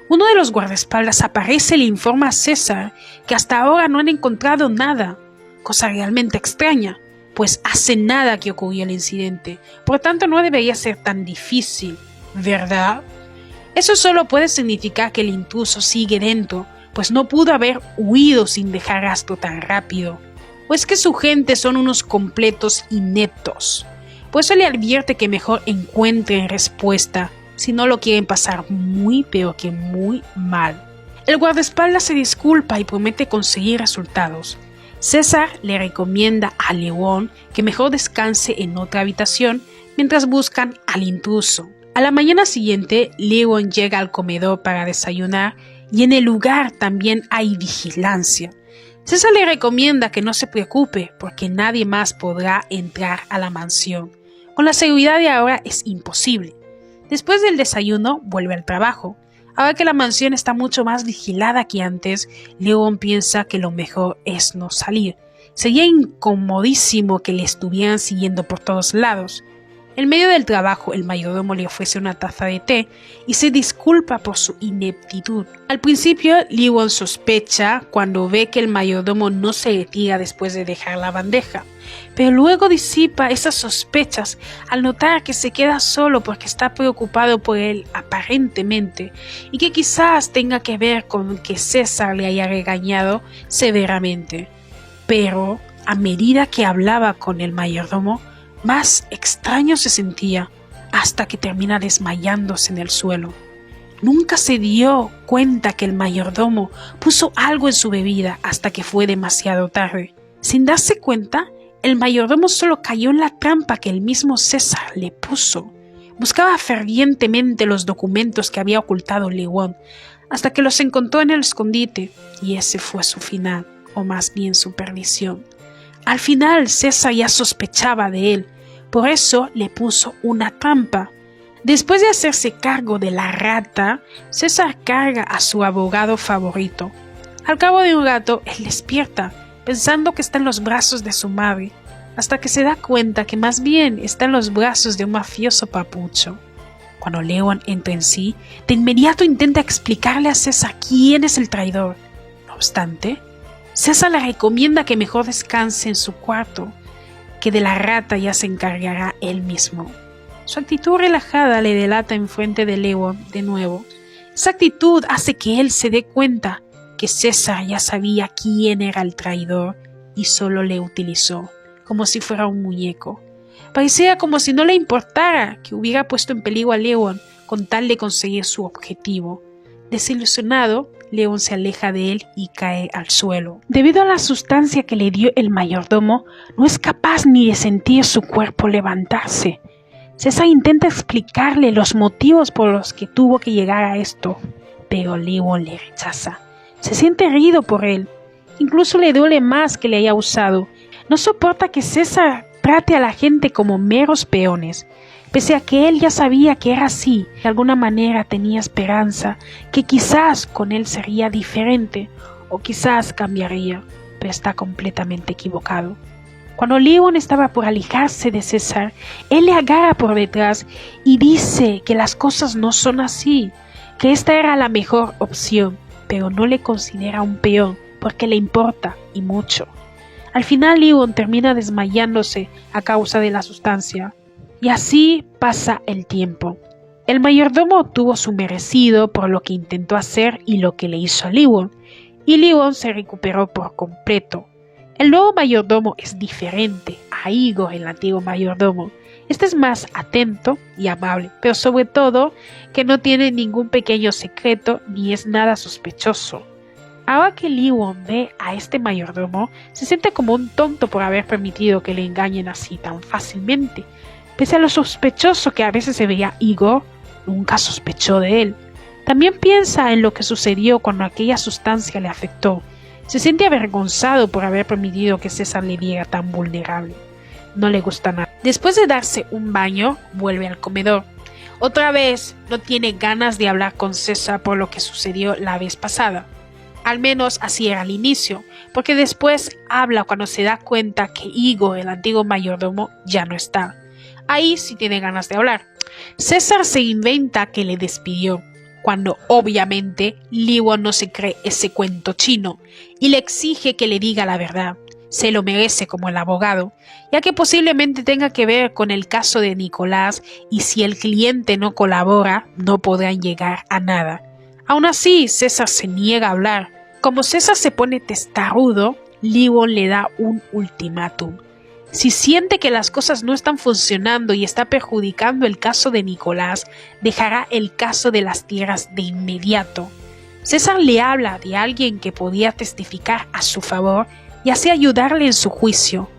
Uno de los guardaespaldas aparece y le informa a César que hasta ahora no han encontrado nada, cosa realmente extraña, pues hace nada que ocurrió el incidente, por tanto no debería ser tan difícil, ¿verdad? Eso solo puede significar que el intruso sigue dentro, pues no pudo haber huido sin dejar rastro tan rápido. ¿O es que su gente son unos completos ineptos? Por eso le advierte que mejor encuentren respuesta, si no lo quieren pasar muy pero que muy mal. El guardaespaldas se disculpa y promete conseguir resultados. César le recomienda a Lewon que mejor descanse en otra habitación mientras buscan al intruso. A la mañana siguiente, Lewon llega al comedor para desayunar y en el lugar también hay vigilancia. César le recomienda que no se preocupe porque nadie más podrá entrar a la mansión. Con la seguridad de ahora es imposible. Después del desayuno vuelve al trabajo. Ahora que la mansión está mucho más vigilada que antes, Lewon piensa que lo mejor es no salir. Sería incomodísimo que le estuvieran siguiendo por todos lados. En medio del trabajo, el mayordomo le ofrece una taza de té y se disculpa por su ineptitud. Al principio, Lewon sospecha cuando ve que el mayordomo no se retira después de dejar la bandeja, pero luego disipa esas sospechas al notar que se queda solo porque está preocupado por él aparentemente y que quizás tenga que ver con que César le haya regañado severamente. Pero, a medida que hablaba con el mayordomo, más extraño se sentía hasta que termina desmayándose en el suelo. Nunca se dio cuenta que el mayordomo puso algo en su bebida hasta que fue demasiado tarde. Sin darse cuenta, el mayordomo solo cayó en la trampa que el mismo César le puso. Buscaba fervientemente los documentos que había ocultado Lewon hasta que los encontró en el escondite y ese fue su final, o más bien su perdición. Al final César ya sospechaba de él, por eso le puso una trampa. Después de hacerse cargo de la rata, César carga a su abogado favorito. Al cabo de un rato, él despierta, pensando que está en los brazos de su madre, hasta que se da cuenta que más bien está en los brazos de un mafioso papucho. Cuando Lewon entra en sí, de inmediato intenta explicarle a César quién es el traidor. No obstante, César le recomienda que mejor descanse en su cuarto, que de la rata ya se encargará él mismo. Su actitud relajada le delata enfrente de Lewon de nuevo. Esa actitud hace que él se dé cuenta que César ya sabía quién era el traidor y solo le utilizó, como si fuera un muñeco. Parecía como si no le importara que hubiera puesto en peligro a Lewon con tal de conseguir su objetivo. Desilusionado, Lewon se aleja de él y cae al suelo. Debido a la sustancia que le dio el mayordomo, no es capaz ni de sentir su cuerpo levantarse. César intenta explicarle los motivos por los que tuvo que llegar a esto, pero Lewon le rechaza. Se siente herido por él. Incluso le duele más que le haya usado. No soporta que César trate a la gente como meros peones. Pese a que él ya sabía que era así, de alguna manera tenía esperanza que quizás con él sería diferente o quizás cambiaría, pero está completamente equivocado. Cuando Lewon estaba por alejarse de César, él le agarra por detrás y dice que las cosas no son así, que esta era la mejor opción, pero no le considera un peón porque le importa y mucho. Al final Lewon termina desmayándose a causa de la sustancia. Y así pasa el tiempo. El mayordomo obtuvo su merecido por lo que intentó hacer y lo que le hizo a Lewon, y Lewon se recuperó por completo. El nuevo mayordomo es diferente a Igor, el antiguo mayordomo. Este es más atento y amable, pero sobre todo que no tiene ningún pequeño secreto ni es nada sospechoso. Ahora que Lewon ve a este mayordomo, se siente como un tonto por haber permitido que le engañen así tan fácilmente. Pese a lo sospechoso que a veces se veía Igor, nunca sospechó de él. También piensa en lo que sucedió cuando aquella sustancia le afectó. Se siente avergonzado por haber permitido que César le viera tan vulnerable. No le gusta nada. Después de darse un baño, vuelve al comedor. Otra vez no tiene ganas de hablar con César por lo que sucedió la vez pasada. Al menos así era al inicio, porque después habla cuando se da cuenta que Igor, el antiguo mayordomo, ya no está. Ahí sí tiene ganas de hablar. César se inventa que le despidió, cuando obviamente Lewon no se cree ese cuento chino y le exige que le diga la verdad. Se lo merece como el abogado, ya que posiblemente tenga que ver con el caso de Nicolás y si el cliente no colabora, no podrán llegar a nada. Aún así, César se niega a hablar. Como César se pone testarudo, Lewon le da un ultimátum. Si siente que las cosas no están funcionando y está perjudicando el caso de Nicolás, dejará el caso de las tierras de inmediato. César le habla de alguien que podía testificar a su favor y así ayudarle en su juicio.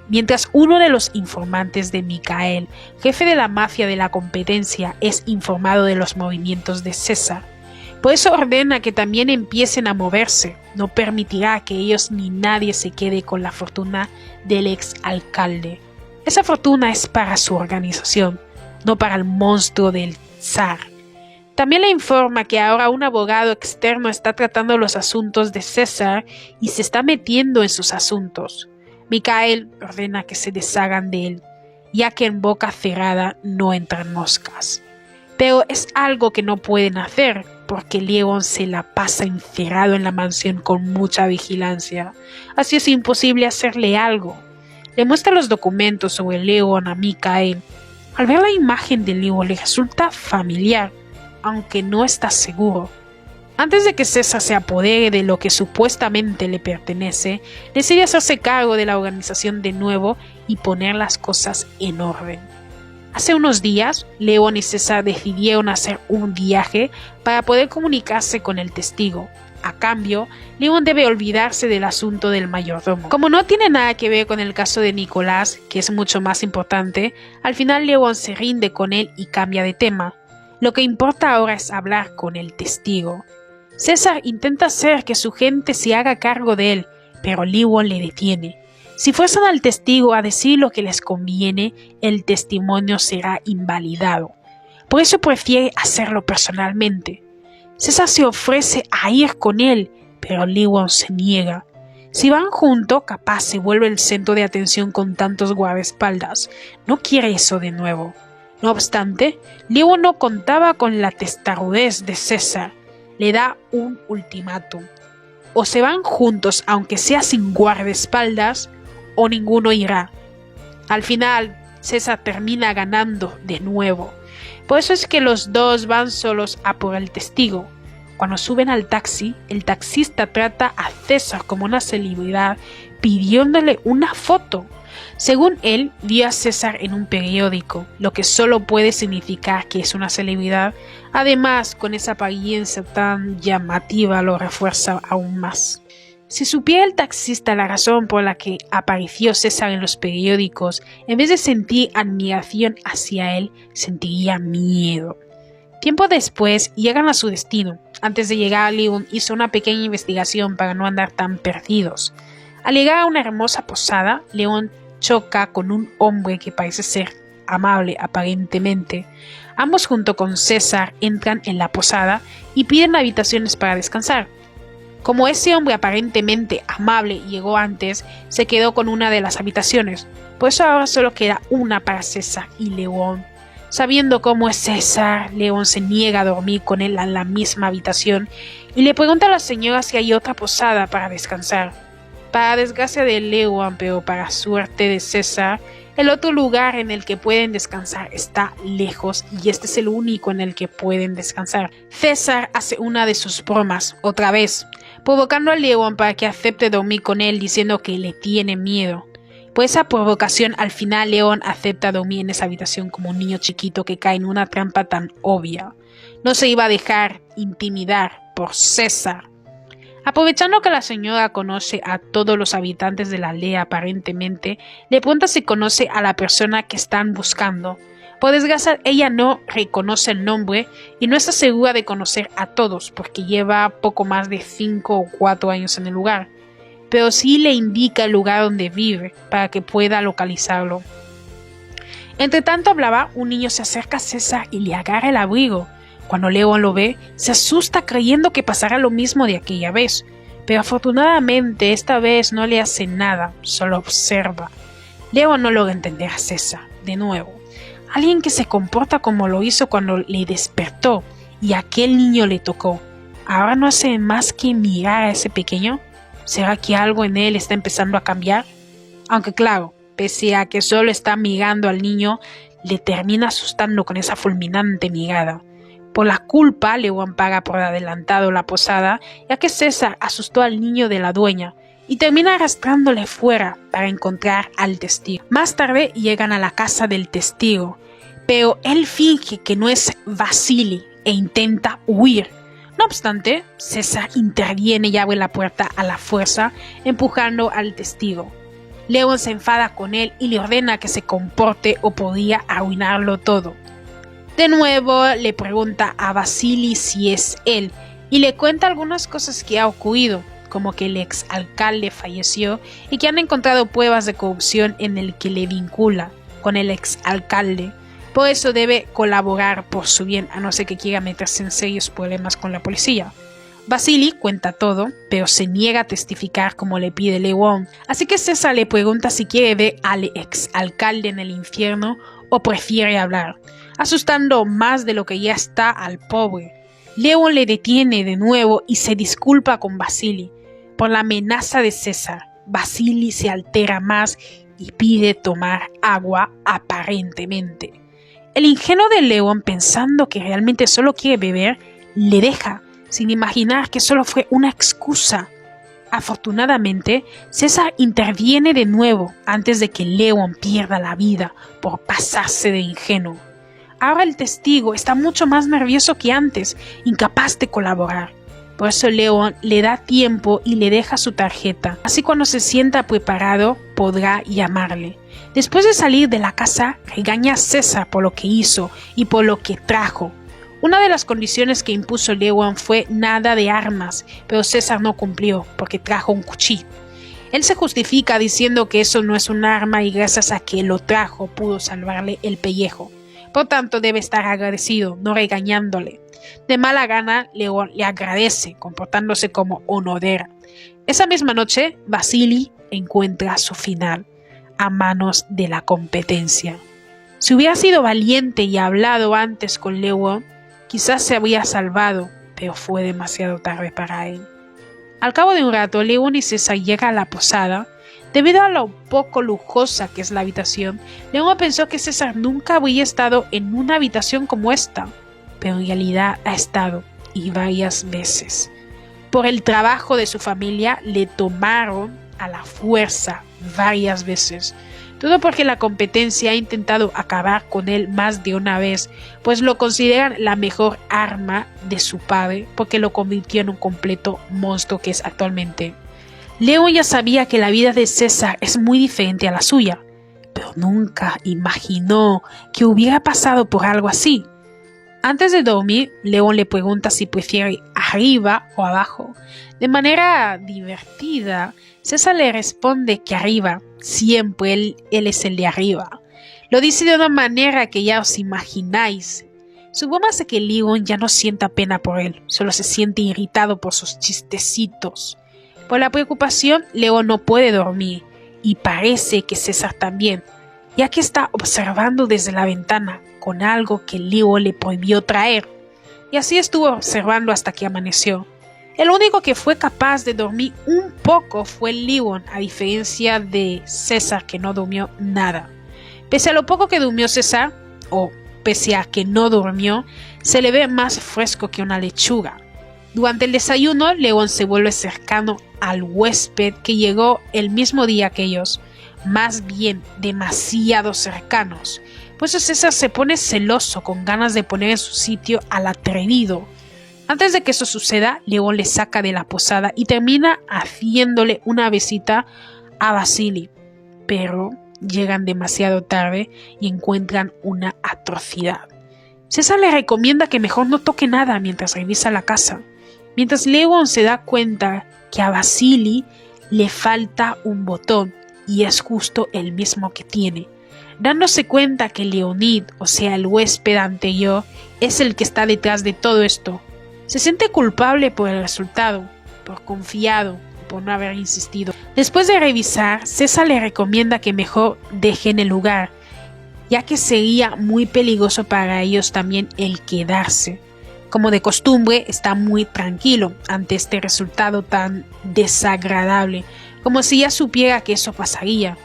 Mientras uno de los informantes de Michael, jefe de la mafia de la competencia, es informado de los movimientos de César. Por eso ordena que también empiecen a moverse. No permitirá que ellos ni nadie se quede con la fortuna del ex alcalde. Esa fortuna es para su organización, no para el monstruo del zar. También le informa que ahora un abogado externo está tratando los asuntos de César y se está metiendo en sus asuntos. Michael ordena que se deshagan de él, ya que en boca cerrada no entran moscas. Pero es algo que no pueden hacer, porque Lewon se la pasa encerrado en la mansión con mucha vigilancia. Así es imposible hacerle algo. Le muestra los documentos sobre Lewon a Michael. Al ver la imagen de Lewon le resulta familiar, aunque no está seguro. Antes de que César se apodere de lo que supuestamente le pertenece, decide hacerse cargo de la organización de nuevo y poner las cosas en orden. Hace unos días, Lewon y César decidieron hacer un viaje para poder comunicarse con el testigo. A cambio, Lewon debe olvidarse del asunto del mayordomo. Como no tiene nada que ver con el caso de Nicolás, que es mucho más importante, al final Lewon se rinde con él y cambia de tema. Lo que importa ahora es hablar con el testigo. César intenta hacer que su gente se haga cargo de él, pero Lewon le detiene. Si fuerzan al testigo a decir lo que les conviene, el testimonio será invalidado. Por eso prefiere hacerlo personalmente. César se ofrece a ir con él, pero Lewon se niega. Si van juntos, capaz se vuelve el centro de atención con tantos guardaespaldas. No quiere eso de nuevo. No obstante, Lewon no contaba con la testarudez de César. Le da un ultimátum. O se van juntos aunque sea sin guardaespaldas, o ninguno irá. Al final, César termina ganando de nuevo. Por eso es que los dos van solos a por el testigo. Cuando suben al taxi, el taxista trata a César como una celebridad pidiéndole una foto. Según él, vio a César en un periódico, lo que solo puede significar que es una celebridad. Además, con esa apariencia tan llamativa lo refuerza aún más. Si supiera el taxista la razón por la que apareció César en los periódicos, en vez de sentir admiración hacia él, sentiría miedo. Tiempo después llegan a su destino. Antes de llegar, Leon hizo una pequeña investigación para no andar tan perdidos. Al llegar a una hermosa posada, Leon choca con un hombre que parece ser amable aparentemente. Ambos junto con César entran en la posada y piden habitaciones para descansar. Como ese hombre aparentemente amable llegó antes, se quedó con una de las habitaciones. Por eso ahora solo queda una para César y Leon. Sabiendo cómo es César, Leon se niega a dormir con él en la misma habitación y le pregunta a la señora si hay otra posada para descansar. Para desgracia de Leon, pero para suerte de César, el otro lugar en el que pueden descansar está lejos y este es el único en el que pueden descansar. César hace una de sus bromas, otra vez, provocando a Leon para que acepte dormir con él diciendo que le tiene miedo. Por esa provocación, al final Leon acepta dormir en esa habitación como un niño chiquito que cae en una trampa tan obvia. No se iba a dejar intimidar por César. Aprovechando que la señora conoce a todos los habitantes de la aldea aparentemente, le pregunta si conoce a la persona que están buscando. Por desgracia, ella no reconoce el nombre y no está segura de conocer a todos porque lleva poco más de 5 o 4 años en el lugar, pero sí le indica el lugar donde vive para que pueda localizarlo. Entre tanto hablaba, un niño se acerca a César y le agarra el abrigo. Cuando Leon lo ve, se asusta creyendo que pasará lo mismo de aquella vez, pero afortunadamente esta vez no le hace nada, solo observa. Leon no logra entender a César, de nuevo. Alguien que se comporta como lo hizo cuando le despertó y aquel niño le tocó. ¿Ahora no hace más que mirar a ese pequeño? ¿Será que algo en él está empezando a cambiar? Aunque claro, pese a que solo está mirando al niño, le termina asustando con esa fulminante mirada. Por la culpa, Leon paga por adelantado la posada, ya que César asustó al niño de la dueña y termina arrastrándole fuera para encontrar al testigo. Más tarde llegan a la casa del testigo, pero él finge que no es Vasily e intenta huir. No obstante, César interviene y abre la puerta a la fuerza, empujando al testigo. Leon se enfada con él y le ordena que se comporte o podría arruinarlo todo. De nuevo le pregunta a Vasily si es él y le cuenta algunas cosas que ha ocurrido, como que el exalcalde falleció y que han encontrado pruebas de corrupción en el que le vincula con el exalcalde. Por eso debe colaborar por su bien, a no ser que quiera meterse en serios problemas con la policía. Vasily cuenta todo, pero se niega a testificar como le pide Leon, así que César le pregunta si quiere ver al exalcalde en el infierno o prefiere hablar, asustando más de lo que ya está al pobre. Leon le detiene de nuevo y se disculpa con Vasily. Por la amenaza de César, Vasily se altera más y pide tomar agua aparentemente. El ingenuo de Leon, pensando que realmente solo quiere beber, le deja, sin imaginar que solo fue una excusa. Afortunadamente, César interviene de nuevo antes de que Leon pierda la vida por pasarse de ingenuo. Ahora el testigo está mucho más nervioso que antes, incapaz de colaborar. Por eso Leon le da tiempo y le deja su tarjeta. Así cuando se sienta preparado, podrá llamarle. Después de salir de la casa, regaña a César por lo que hizo y por lo que trajo. Una de las condiciones que impuso Leon fue nada de armas, pero César no cumplió porque trajo un cuchillo. Él se justifica diciendo que eso no es un arma y gracias a que lo trajo pudo salvarle el pellejo. Por tanto, debe estar agradecido, no regañándole. De mala gana, Leon le agradece, comportándose como honodera. Esa misma noche, Vasily encuentra su final a manos de la competencia. Si hubiera sido valiente y hablado antes con Leon, quizás se habría salvado, pero fue demasiado tarde para él. Al cabo de un rato, Leon y César llegan a la posada. Debido a lo poco lujosa que es la habitación, Leon pensó que César nunca había estado en una habitación como esta, pero en realidad ha estado, y varias veces. Por el trabajo de su familia, le tomaron a la fuerza varias veces. Todo porque la competencia ha intentado acabar con él más de una vez, pues lo consideran la mejor arma de su padre, porque lo convirtió en un completo monstruo que es actualmente. Leon ya sabía que la vida de César es muy diferente a la suya, pero nunca imaginó que hubiera pasado por algo así. Antes de dormir, Leon le pregunta si prefiere arriba o abajo. De manera divertida, César le responde que arriba, siempre él es el de arriba. Lo dice de una manera que ya os imagináis. Su broma hace que Leon ya no sienta pena por él, solo se siente irritado por sus chistecitos. Por la preocupación, Leon no puede dormir, y parece que César también, ya que está observando desde la ventana con algo que Leon le prohibió traer. Y así estuvo observando hasta que amaneció. El único que fue capaz de dormir un poco fue Leon, a diferencia de César, que no durmió nada. Pese a lo poco que durmió César, pese a que no durmió, se le ve más fresco que una lechuga. Durante el desayuno, Leon se vuelve cercano al huésped que llegó el mismo día que ellos, más bien demasiado cercanos. Por eso César se pone celoso, con ganas de poner en su sitio al atrevido. Antes de que eso suceda, Leon le saca de la posada y termina haciéndole una visita a Vasily. Pero llegan demasiado tarde y encuentran una atrocidad. César le recomienda que mejor no toque nada mientras revisa la casa, mientras Leon se da cuenta que a Vasily le falta un botón y es justo el mismo que tiene, dándose cuenta que Leonid, o sea el huésped anterior, es el que está detrás de todo esto. Se siente culpable por el resultado, por confiado, por no haber insistido. Después de revisar, César le recomienda que mejor dejen el lugar, ya que sería muy peligroso para ellos también el quedarse. Como de costumbre, está muy tranquilo ante este resultado tan desagradable, como si ya supiera que eso pasaría.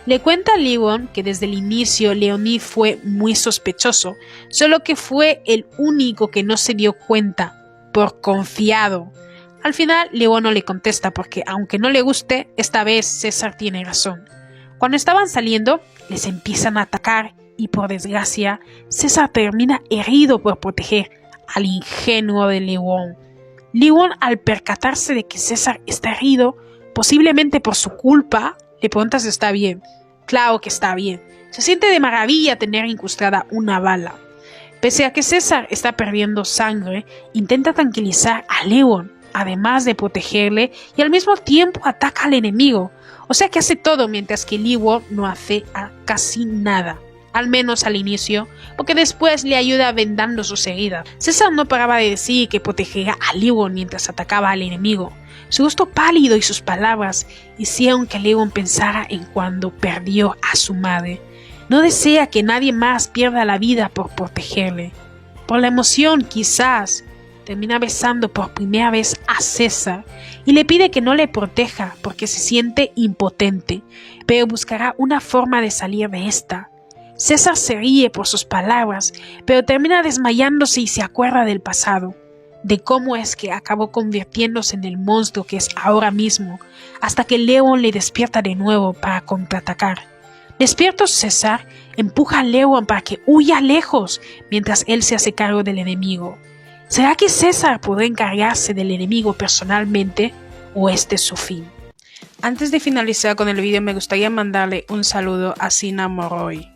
Le cuenta a Leon que desde el inicio Leonid fue muy sospechoso, solo que fue el único que no se dio cuenta, por confiado. Al final, Leon no le contesta porque, aunque no le guste, esta vez César tiene razón. Cuando estaban saliendo, les empiezan a atacar y, por desgracia, César termina herido por proteger al ingenuo de Leon. Leon, al percatarse de que César está herido, posiblemente por su culpa, le pregunta si está bien. Claro que está bien. Se siente de maravilla tener incrustada una bala. Pese a que César está perdiendo sangre, intenta tranquilizar a Leon, además de protegerle, y al mismo tiempo ataca al enemigo. O sea que hace todo mientras que Leon no hace casi nada. Al menos al inicio, porque después le ayuda vendando sus heridas. César no paraba de decir que protegería a Leon mientras atacaba al enemigo. Su rostro pálido y sus palabras hicieron que Leon pensara en cuando perdió a su madre. No desea que nadie más pierda la vida por protegerle. Por la emoción, quizás, termina besando por primera vez a César y le pide que no le proteja porque se siente impotente, pero buscará una forma de salir de esta. César se ríe por sus palabras, pero termina desmayándose y se acuerda del pasado, de cómo es que acabó convirtiéndose en el monstruo que es ahora mismo, hasta que Leon le despierta de nuevo para contraatacar. Despierto, César empuja a Leon para que huya lejos mientras él se hace cargo del enemigo. ¿Será que César podrá encargarse del enemigo personalmente o este es su fin? Antes de finalizar con el video, me gustaría mandarle un saludo a Sina Moroy.